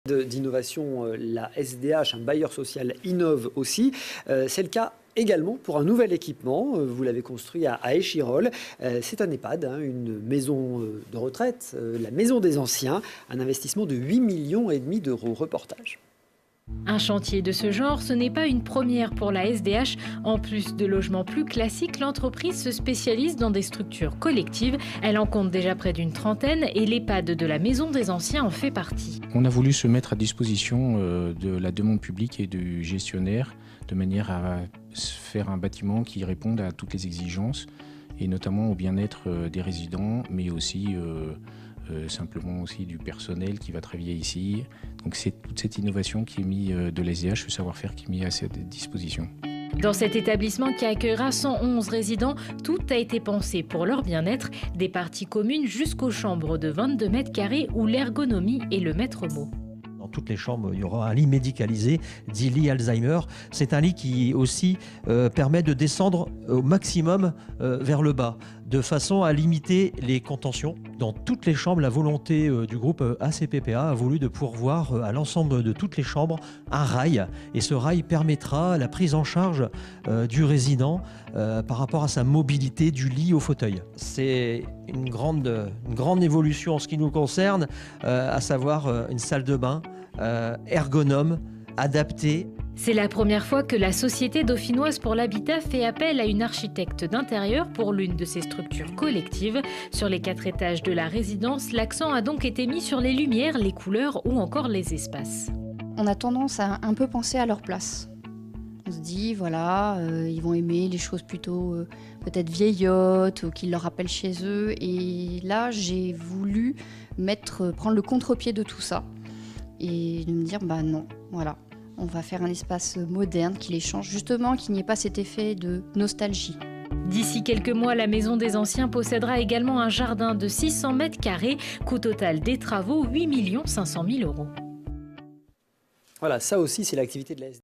D'innovation, la SDH, un bailleur social, innove aussi. C'est le cas également pour un nouvel équipement. Vous l'avez construit à Échirolles. C'est un EHPAD, une maison de retraite, la maison des anciens. Un investissement de 8,5 millions d'euros. Reportage. Un chantier de ce genre, ce n'est pas une première pour la SDH. En plus de logements plus classiques, l'entreprise se spécialise dans des structures collectives. Elle en compte déjà près d'une trentaine et l'EHPAD de la Maison des Anciens en fait partie. On a voulu se mettre à disposition de la demande publique et du gestionnaire de manière à faire un bâtiment qui réponde à toutes les exigences et notamment au bien-être des résidents, mais aussi simplement aussi du personnel qui va travailler ici. Donc c'est toute cette innovation qui est mise de l'SDH, le savoir-faire qui est mis à cette disposition. Dans cet établissement qui accueillera 111 résidents, tout a été pensé pour leur bien-être, des parties communes jusqu'aux chambres de 22 mètres carrés où l'ergonomie est le maître mot. Dans toutes les chambres, il y aura un lit médicalisé, dit lit Alzheimer. C'est un lit qui aussi permet de descendre au maximum vers le bas, de façon à limiter les contentions. Dans toutes les chambres, la volonté du groupe ACPPA a voulu de pourvoir à l'ensemble de toutes les chambres un rail. Et ce rail permettra la prise en charge du résident par rapport à sa mobilité du lit au fauteuil. C'est une grande évolution en ce qui nous concerne, à savoir une salle de bain ergonome, adaptée. C'est la première fois que la Société dauphinoise pour l'habitat fait appel à une architecte d'intérieur pour l'une de ces structures collectives. Sur les 4 étages de la résidence, l'accent a donc été mis sur les lumières, les couleurs ou encore les espaces. On a tendance à un peu penser à leur place. On se dit, voilà, ils vont aimer les choses plutôt peut-être vieillottes ou qui leur rappellent chez eux. Et là, j'ai voulu prendre le contre-pied de tout ça et de me dire, bah non, voilà. On va faire un espace moderne qui les change, justement, qu'il n'y ait pas cet effet de nostalgie. D'ici quelques mois, la Maison des Anciens possédera également un jardin de 600 mètres carrés, coût total des travaux 8 500 000 euros. Voilà, ça aussi c'est l'activité de la SDH.